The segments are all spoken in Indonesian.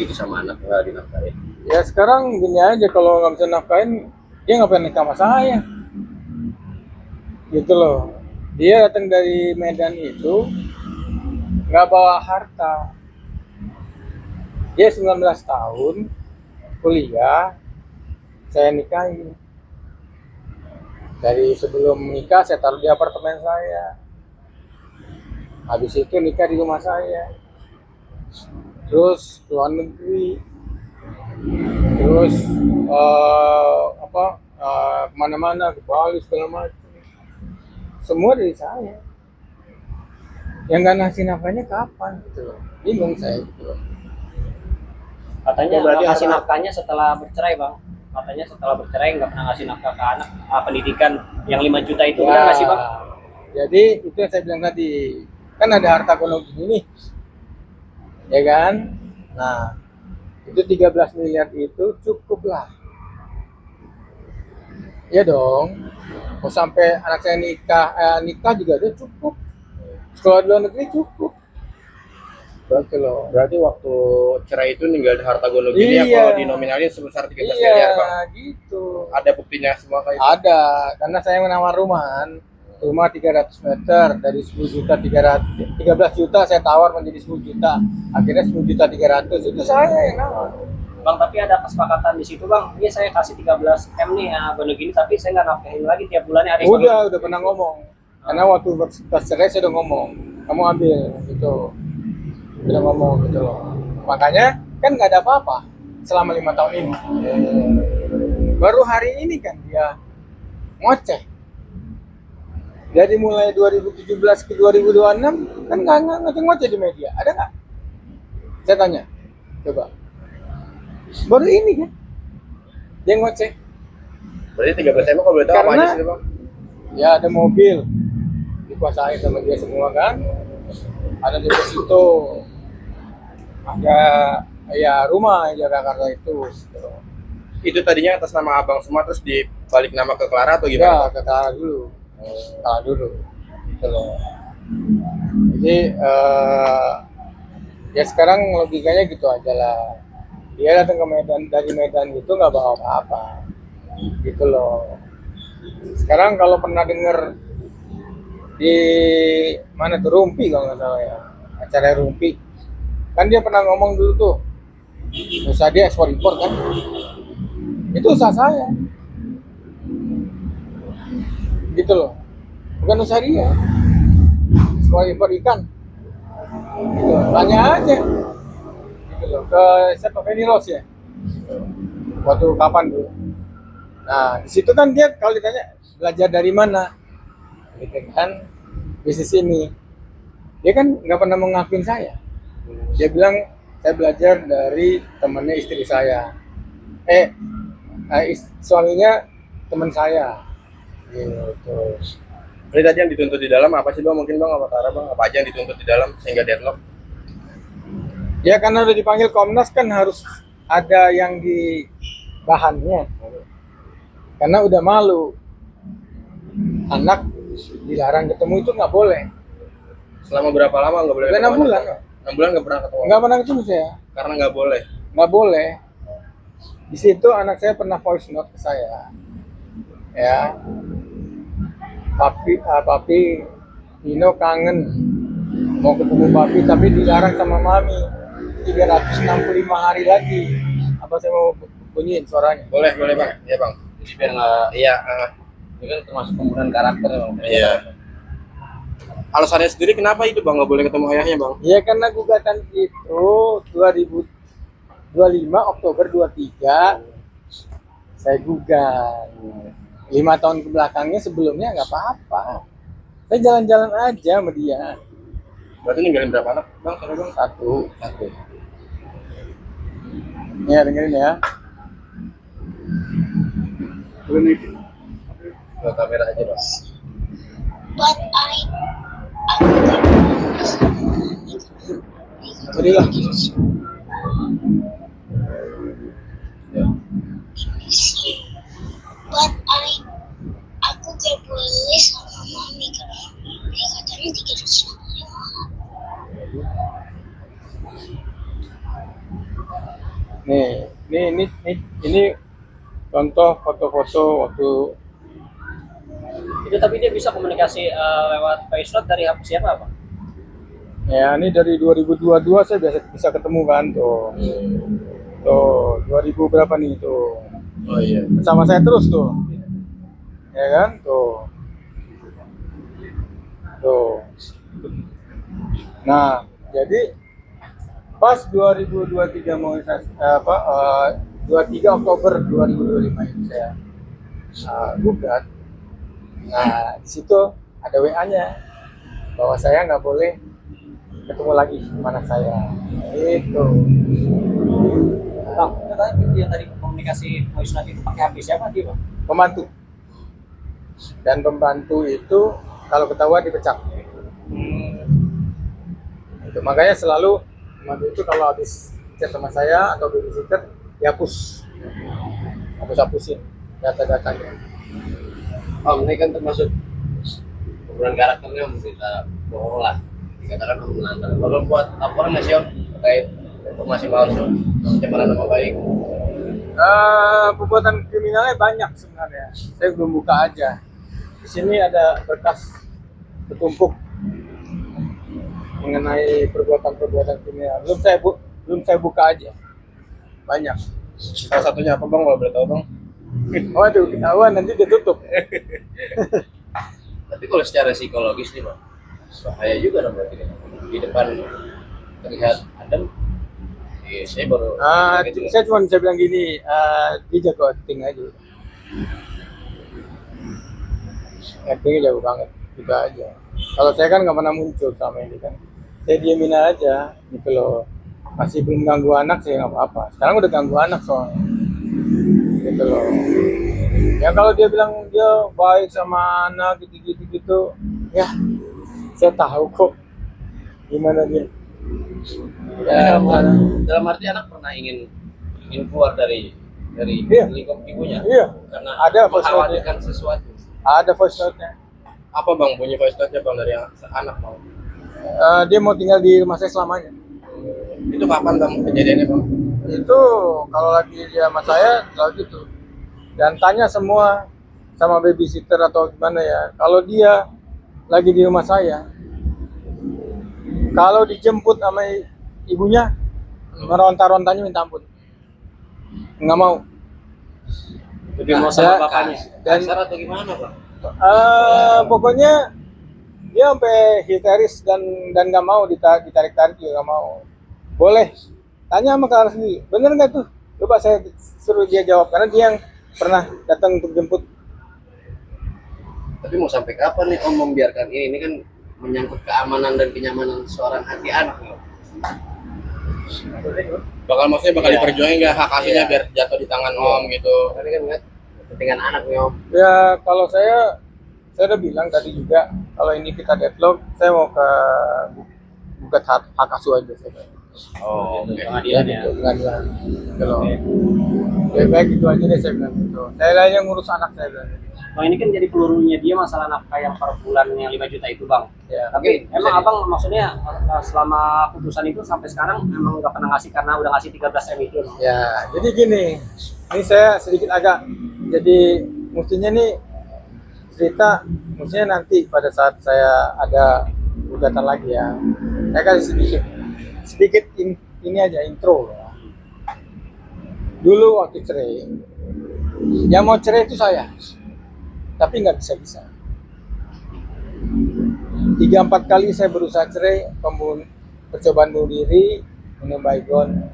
gitu sama anak nggak dinafkahin? Ya sekarang gini aja, kalau nggak bisa nafkain, dia ngapain nikah sama saya? Gitu loh. Dia datang dari Medan itu nggak bawa harta. Dia 19 tahun kuliah, saya nikahin. Dari sebelum nikah saya taruh di apartemen saya. Habis itu nikah di rumah saya. Terus luar negeri. Terus kemana-mana, ke Bali segala macam. Semua dari saya. Yang nggak ngasih nafkahnya kapan gitu loh. Bingung saya gitu loh. Katanya Oh, berarti nggak ngasih harta- nafkahnya setelah bercerai, Bang. Katanya setelah bercerai nggak pernah ngasih nafkah ke anak, pendidikan yang 5 juta itu. Benar nggak sih, Bang? Jadi itu yang saya bilang tadi, kan ada harta gono gini nih, ya kan? Nah, itu 13 miliar itu cukup lah. Ya dong, mau sampai anak saya nikah juga udah cukup. Sekolah di luar negeri cukup. Berarti loh. Berarti waktu cerai itu ninggalin harta gono gini Iya. yang kalau dinominalin sebesar 13 Iya, miliar, Bang. gitu. Ada buktinya semua kayak itu? Ada, karena saya menawar rumah 300 meter dari 10 juta 13 juta saya tawar menjadi 10 juta. Akhirnya 10 juta 300 itu saya yang nawar. Bang, tapi ada kesepakatan di situ, Bang. Ini saya kasih 13 M nih ya, gono gini, tapi saya nggak nafkahin lagi tiap bulannya hari. Udah pernah ngomong. Karena waktu pas cerai saya udah ngomong, kamu ambil gitu. Udah ngomong gitu loh. Makanya kan nggak ada apa-apa selama 5 tahun ini. Baru hari ini kan dia ngoceh. Dari mulai 2017 ke 2026 kan nggak ngoceh di media. Ada nggak? Saya tanya. Coba. Baru ini kan dia ngoceh. Berarti 13 M kalau boleh tahu apa Karena aja sih, Bang? ya ada mobil dikuasai sama dia semua kan. Ada deposito. Ada ya rumah yang Jakarta itu. Itu tadinya atas nama abang semua terus dibalik nama ke Clara atau gimana? Ya, ke Clara dulu. Clara dulu. Gitu loh. Jadi ya sekarang logikanya gitu aja lah. Dia datang ke Medan, dari Medan gitu nggak bawa apa-apa. Gitu loh. Sekarang kalau pernah denger di mana tuh Rumpi kalau nggak salah ya, acara Rumpi, kan dia pernah ngomong dulu tuh, usaha dia ekspor impor kan, itu usaha saya, gitu loh, bukan usaha dia, ekspor impor ikan, gitu. Tanya aja, gitu loh, ke siapa Feni Rose ya, waktu kapan dulu. Nah, di situ kan dia kalau ditanya belajar dari mana, gitu kan, bisnis ini, dia kan nggak pernah mengakuin saya. Dia bilang saya belajar dari temannya istri saya, suaminya teman saya, gitu. Ini tadi yang dituntut di dalam apa sih, Bang? Mungkin Bang apa Tara, Bang? Apa aja yang dituntut di dalam sehingga deadlock? Ya karena udah dipanggil Komnas kan harus ada yang di bahannya, karena udah malu, anak dilarang ketemu itu nggak boleh. Selama berapa lama nggak boleh? Udah 6 bulan. 6 bulan nggak pernah ketemu. Nggak pernah ketemu saya. Karena nggak boleh. Nggak boleh. Di situ anak saya pernah voice note ke saya, ya, papi Dino kangen mau ketemu papi tapi dilarang sama mami 365 hari lagi. Apa saya mau bunyiin suaranya? Boleh Bang. Iya Bang. Jadi biar nggak, Iya. itu kan termasuk pembunuhan karakter, Bang. Iya. Alasannya sendiri kenapa itu Bang nggak boleh ketemu ayahnya, Bang? Ya karena gugatan itu 2025 Oktober 23 saya gugat. 5 tahun kebelakangnya sebelumnya nggak apa-apa. Saya jalan-jalan aja sama dia. Berarti ninggalin berapa anak, Bang? Sorry, Bang. Satu. Ya dengerin ya. Ke kamera aja, Bang. Jadi lah. Ya. Aku gak boleh sama mami karena dia katanya 365. Ini contoh foto-foto waktu Itu tapi dia bisa komunikasi lewat voice note dari HP siapa, Bang? ya ini dari 2022 saya bisa ketemu kan tuh. Tuh 2000 berapa nih tuh. Oh iya. Bersama saya terus tuh. Ya kan? Tuh. Tuh. Nah, jadi pas 2023 mau 23 Oktober 2025 itu saya gugat. Nah, di situ ada WA-nya bahwa saya nggak boleh ketemu lagi sama anak saya. Itu. Bang, itu tadi yang tadi komunikasi voice note itu pakai HP siapa dia, Bang? Pembantu. Dan pembantu itu kalau ketahuan dipecat. Itu makanya selalu pembantu itu kalau habis chat sama saya atau babysitter dihapus. Hapusin data-datanya. Om, ini kan termasuk pembunuhan karakternya kita bohong lah, dikatakan om melanggar. Kalau buat laporan nggak sih om terkait informasi palsu, pencemaran nama baik? Perbuatan kriminalnya banyak sebenarnya. Saya belum buka aja. Di sini ada berkas bertumpuk mengenai perbuatan kriminal. Belum saya buka aja. Banyak. Salah satunya apa bang? Kalau boleh tahu bang? Waduh, ketahuan nanti ditutup. Tapi kalau secara psikologis nih bang, bahaya juga dong berarti di depan terlihat adem. Saya baru gitu. Saya cuma bisa bilang gini, dia jago acting aja. Actingnya jauh banget, gitu aja. Kalau saya kan nggak pernah muncul sama ini kan. Saya diemin aja, gitu loh. Masih belum ganggu anak, saya nggak apa-apa. Sekarang udah ganggu anak soalnya. Gitu loh. Ya kalau dia bilang dia baik sama anak gitu, ya saya tahu kok gimana dia. Ya, dalam arti anak pernah ingin keluar dari Iya. lingkup ibunya. Iya. Karena Ada voice note-nya. mengkhawatirkan sesuatu. Ada voice note-nya. Apa bang bunyi voice note-nya bang dari anak bang? Dia mau tinggal di rumah saya selamanya. Itu kapan bang kejadiannya bang? Itu kalau lagi dia sama saya selalu gitu. Dan tanya semua sama babysitter atau gimana ya. Kalau dia lagi di rumah saya, kalau dijemput sama ibunya, meronta-rontanya minta ampun. Nggak mau. Lebih mau sama saya- bapaknya. Dan Kasar atau gimana bang? pokoknya dia sampai histeris dan nggak mau ditarik-tarik juga nggak mau. Boleh tanya sama Kak sendiri, bener nggak tuh? Coba saya suruh dia jawab karena dia yang pernah datang untuk jemput. Tapi mau sampai kapan nih om membiarkan ini? Ini kan menyangkut keamanan dan kenyamanan seorang hati anak. Loh. Bakal Iya. diperjuangin nggak hak aslinya Iya. biar jatuh di tangan om gitu? Karena kan ingat kepentingan anak nih om. Ya kalau saya udah bilang tadi juga kalau ini kita deadlock, saya mau ke gugat hak asuh aja saya. Oh, oke. Pengadilan ya. Pengadilan. Gitu loh. Ya baik itu aja deh saya bilang gitu. Saya lah yang ngurus anak saya bilang. Bang, ini kan jadi pelurunya dia masalah nafkah yang per bulannya 5 juta itu, Bang. Ya. Tapi Oke, emang bisa abang maksudnya selama putusan itu sampai sekarang emang nggak pernah ngasih karena udah ngasih 13 M itu. Bang. Ya, jadi gini, ini saya sedikit agak, jadi mestinya nih cerita, mestinya nanti pada saat saya ada gugatan lagi ya, saya kasih sedikit ini aja intro. Dulu waktu cerai, yang mau cerai itu saya, tapi nggak bisa. 3-4 kali saya berusaha cerai, percobaan bunuh diri, minum baygon,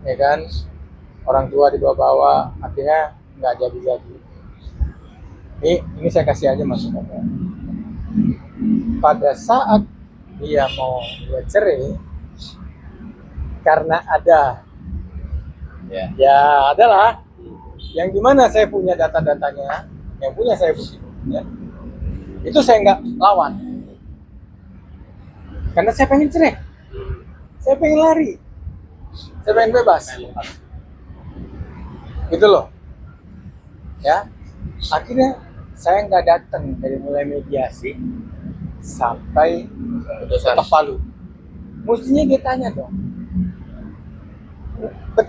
ya kan, orang tua dibawa-bawa, akhirnya nggak jadi. Ini saya kasih aja masukannya. Pada saat dia mau dia cerai, karena ada, ya adalah, yang gimana saya punya data-datanya, yang punya saya bukti, ya. Itu saya nggak lawan, karena saya pengen cerai, saya pengen lari, saya pengen bebas, gitu loh, ya. Akhirnya saya nggak datang dari mulai mediasi sampai Putusan. ketok palu. Mestinya dia tanya dong,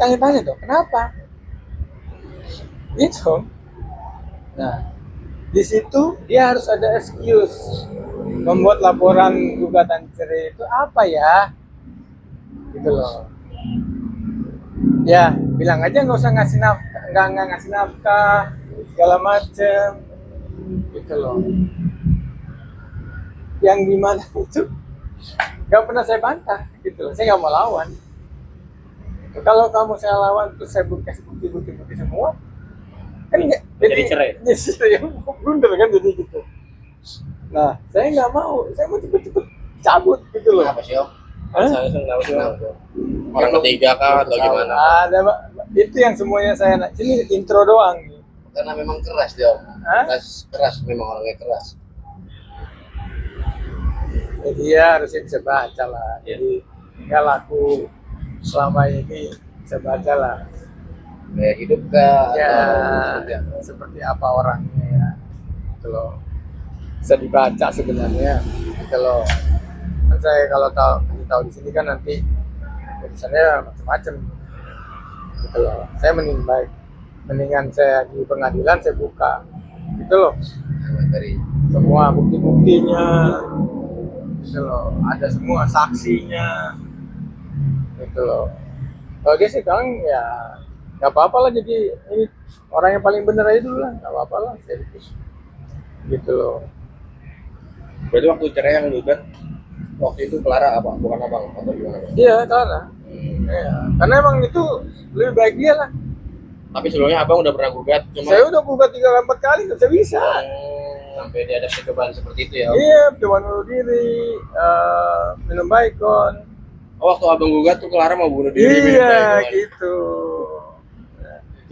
tanya-tanya dong, kenapa? Gitu. Nah, di situ dia harus ada excuse. Membuat laporan gugatan cerai itu apa ya? Gitu loh. Ya, bilang aja nggak usah ngasih nafkah, nggak ngasih nafkah, segala macem. Gitu loh. Yang dimana itu nggak pernah saya bantah, gitu loh. Saya nggak mau lawan. Kalau kamu saya lawan, terus saya kasih bukti semua, kan nggak Jadi cerai. jadi saya mau blunder kan jadi gitu. Nah, saya nggak mau, saya mau cepet-cepet cabut gitu loh. Kenapa sih Om? Hah? Saya kenapa sih Bang? Orang ketiga kah atau gimana? Ada, Pak. Itu yang semuanya saya ini intro doang. Karena memang keras dia Om. Hah? Keras memang orangnya keras. Jadi ya harusnya bisa baca lah. Jadi tinggal aku selama ini bisa baca lah. Kayak hidup kah? Ya, atau seperti apa orangnya ya. Gitu loh. Bisa dibaca sebenarnya. Gitu loh. Kan saya kalau tahu di sini kan nanti tulisannya macam-macam. Gitu loh. Saya mendingan saya di pengadilan saya buka. Gitu loh. dari Semua bukti-buktinya. Gitu loh. Ada semua saksinya. Gitu loh. Kalau dia sih kan ya nggak apa-apa lah, jadi ini orang yang paling bener aja dulu lah, nggak apa-apa lah, saya gitu loh. Berarti waktu cerai yang gugat waktu itu Clara apa? Bukan abang atau gimana? Bang? Iya, Clara. Ya, karena emang itu lebih baik dia lah. Tapi sebelumnya abang udah pernah gugat, cuma Saya udah gugat 3-4 kali nggak bisa. sampai dia ada cobaan seperti itu ya Om. Iya, coba bunuh diri, minum baikon. oh, waktu abang gugat tuh Clara mau bunuh diri. Iya, gitu. gitu.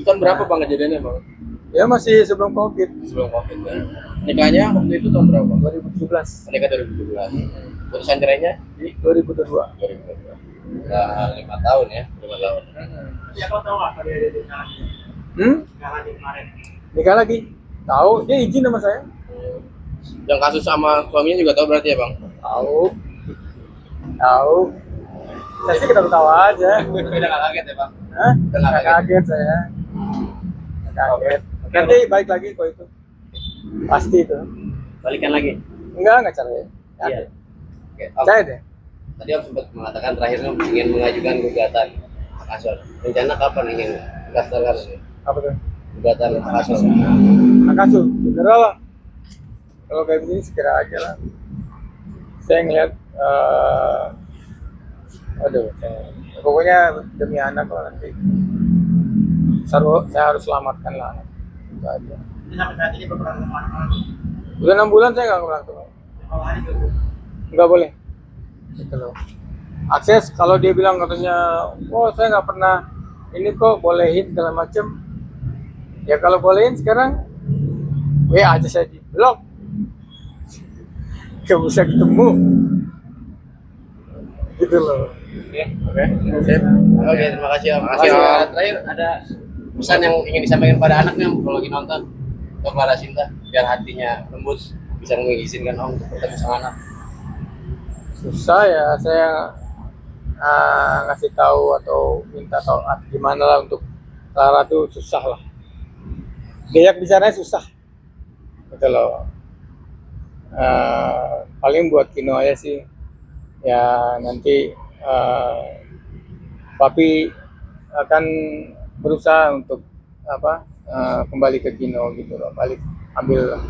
Itu kan berapa bang kejadiannya bang? Ya masih sebelum COVID, Sebelum covid kan? Nikahnya waktu itu tahun berapa? 2017, Nikah 2017. Putusan cerainya di 2022. 2022. Udah 5 tahun ya. 5 tahun. Ya kau tahu nggak kalau dia nikah lagi kemarin? Nikah lagi? Tahu? Dia izin sama saya. Yang kasus sama suaminya juga tahu berarti ya bang? Tahu. Saya sih ketawa aja. Tapi udah nggak kaget ya Bang? Hah? Udah nggak Nggak kaget saya. Nggak kaget. Nanti balik lagi kok itu. Pasti itu. Balikan lagi. Enggak cerai. Iya. Oke. Om, Saya deh. tadi Om sempat mengatakan terakhirnya ingin mengajukan gugatan hak asuh. Rencana kapan ingin mendaftarkan Apa tuh? gugatan hak asuh? Makasu, segera lah. Kalau kayak begini segera aja lah. Saya ngeliat, pokoknya demi anak lah nanti. Saya harus selamatkan lah. Itu aja. Ini sampai saat ini belum pernah kemana-mana. Udah 6 bulan saya nggak pulang tuh. Kalau hari itu Nggak boleh. Gitu loh. Akses kalau dia bilang katanya, oh saya nggak pernah ini kok bolehin segala macem. Ya kalau bolehin sekarang, WA aja saya di blok. Nggak bisa ketemu. Gitu loh. Oke. Sip. Oke, terima kasih Om. Makasih, Om. Terakhir ada pesan yang ingin disampaikan pada anaknya Om, kalau lagi nonton untuk Clara Sinta biar hatinya lembut bisa mengizinkan Om untuk bertemu sama anak. Susah ya saya ngasih tahu atau minta tahu gimana lah untuk Clara tuh susah lah. Diajak bicaranya susah. Gitu loh. Paling buat Kino aja sih. Ya nanti Papi akan berusaha untuk kembali ke Kino gitu loh. Balik ambil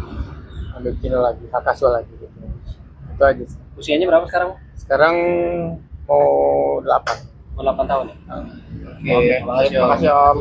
Kino lagi, hak asuh lagi gitu. Itu aja sih. usianya berapa sekarang? Sekarang mau 8. Mau 8 tahun ya? Oke, makasih Om. Makasih om.